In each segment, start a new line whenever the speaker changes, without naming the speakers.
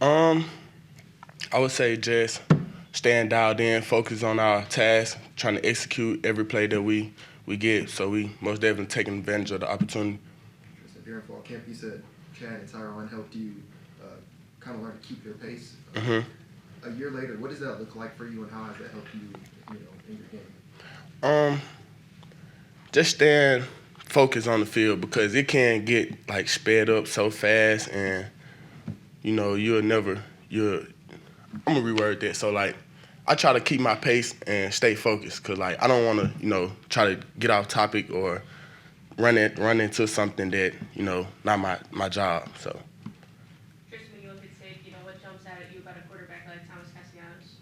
Um, I would say just staying dialed in, focus on our task, trying to execute every play that we get. So we most definitely taking advantage of the opportunity.
During fall camp, you said Chad and Tyron helped you kind of learn to keep your pace.
hmm
A year later, what does that look like for you, and how has that helped you, in your game?
Um, just staying focused on the field because it can get like sped up so fast, and you'll never you're. I'm gonna reword that. So like, I try to keep my pace and stay focused because like I don't want to try to get off topic or run into something that not my job. So.
Triston, when you look at tape, what jumps out at you about a quarterback like Thomas Castellanos?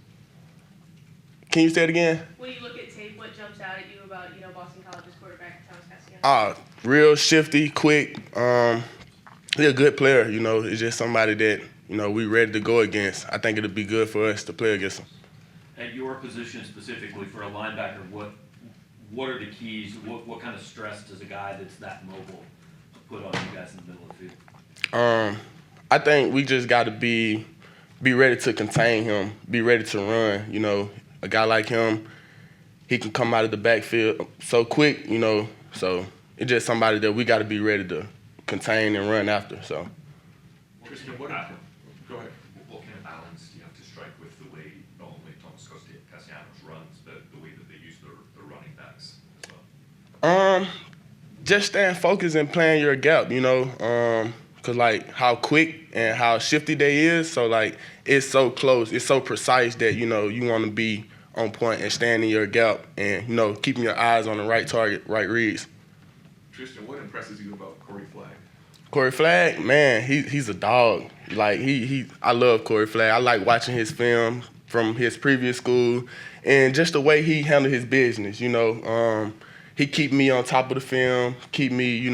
Can you say it again?
When you look at tape, what jumps out at you about, Boston College's quarterback Thomas Castellanos?
Real shifty, quick. He's a good player. It's just somebody that we ready to go against. I think it'll be good for us to play against him.
At your position specifically for a linebacker, what are the keys? What kind of stress does a guy that's that mobile put on you guys in the middle of the field?
I think we just got to be ready to contain him, be ready to run. A guy like him, he can come out of the backfield so quick. So it's just somebody that we got to be ready to contain and run after. So.
Triston, go ahead. What kind of balance do you have to strike with the way not only Thomas Castellanos runs, but the way that they use their running backs as well?
Just staying focused and playing your gap, because like how quick and how shifty they is, so like it's so close, it's so precise that you want to be on point and stand in your gap and keeping your eyes on the right target, right reads.
Triston, what impresses you about Corey Flagg?
Corey Flagg, man, he's a dog. Like I love Corey Flagg. I like watching his film from his previous school and just the way he handled his business. He keep me on top of the film, keep me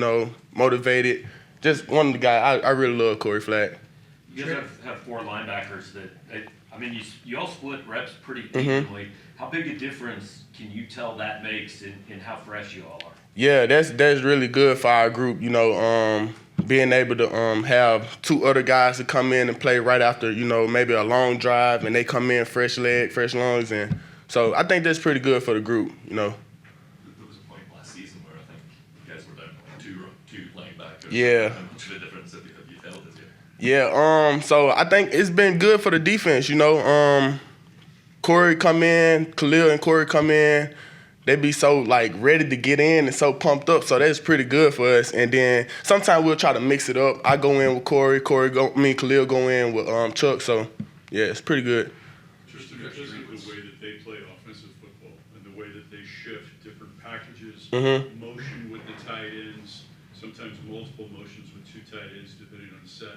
motivated. Just one of the guys. I really love Corey Flagg.
You guys have four linebackers that you all split reps pretty evenly. How big a difference can you tell that makes in how fresh you all are?
Yeah, that's really good for our group. Being able to have two other guys to come in and play right after maybe a long drive, and they come in fresh leg, fresh lungs, and so I think that's pretty good for the group.
There was a point last season where I think you guys were down two linebackers.
Yeah.
How much of a difference have you felt this year?
Yeah. So I think it's been good for the defense. Corey come in, Khalil and Corey come in. They be so like ready to get in and so pumped up, so that's pretty good for us. And then sometimes we'll try to mix it up. I go in with Khalil go in with Chuck. So yeah, it's pretty good.
Triston, because of the way that they play offensive football and the way that they shift different packages, motion with the tight ends, sometimes multiple motions with two tight ends depending on the set.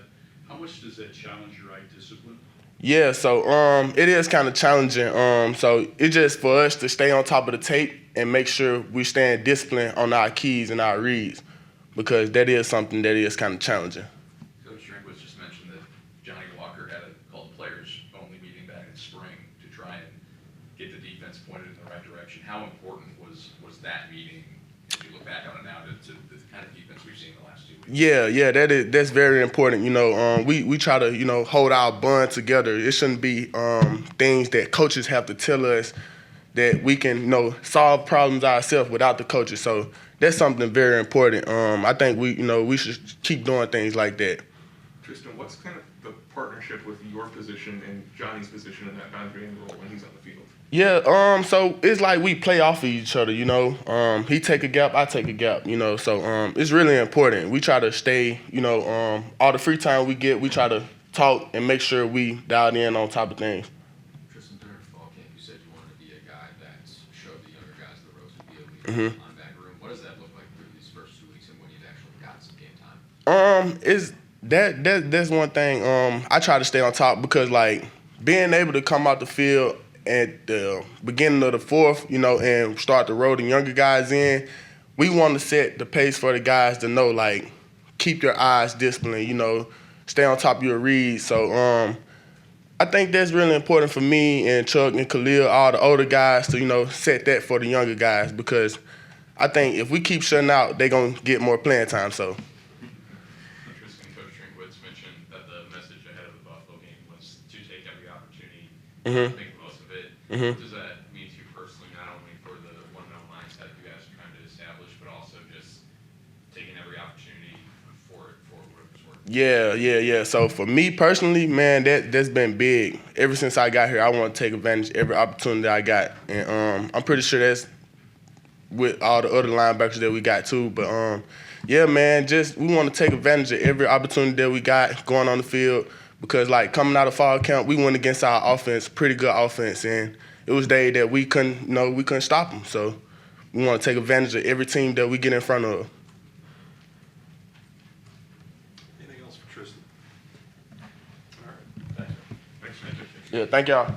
How much does that challenge your eye discipline?
Yeah, so it is kind of challenging. So it's just for us to stay on top of the tape and make sure we staying disciplined on our keys and our reads, because that is something that is kind of challenging.
Coach Drinkwitz just mentioned that Johnny Walker had called players only meeting back in spring to try and get the defense pointed in the right direction. How important was that meeting, as you look back on it now, to the kind of defense we've seen in the last 2 weeks?
Yeah, that's very important. We try to hold our bond together. It shouldn't be things that coaches have to tell us that we can solve problems ourselves without the coaches. So that's something very important. I think we should keep doing things like that.
Triston, what's kind of the partnership with your position and Johnny's position in that boundary end role when he's on the field?
Yeah, so it's like we play off of each other, He take a gap, I take a gap, So it's really important. We try to stay, all the free time we get, we try to talk and make sure we dialed in on top of things.
Triston, during fall camp, you said you wanted to be a guy that showed the younger guys the ropes to be able to get in the linebacker room. What does that look like through these first 2 weeks and when you've actually got some game time?
Is that's one thing. I try to stay on top because like being able to come out the field at the beginning of the fourth, and start to roll the younger guys in, we want to set the pace for the guys to know, like, keep your eyes disciplined, stay on top of your reads. So I think that's really important for me and Chuck and Khalil, all the older guys, to, set that for the younger guys, because I think if we keep shutting out, they're going to get more playing time. So.
Triston, Coach Drinkwitz mentioned that the message ahead of the Buffalo game
make the most of it.
Mhm.
What does that mean to you personally, not only for the one-and-oh mindset you guys are trying to establish, but also just taking every opportunity for whatever's worth?
Yeah. So for me personally, man, that's been big. Ever since I got here, I want to take advantage of every opportunity I got, and I'm pretty sure that's with all the other linebackers that we got too. But yeah, man, just we want to take advantage of every opportunity that we got going on the field because like coming out of fall camp, we went against our offense, pretty good offense, and it was day that we couldn't stop them. So we want to take advantage of every team that we get in front of.
Anything else for Triston? All right.
Thanks.
Yeah, thank y'all.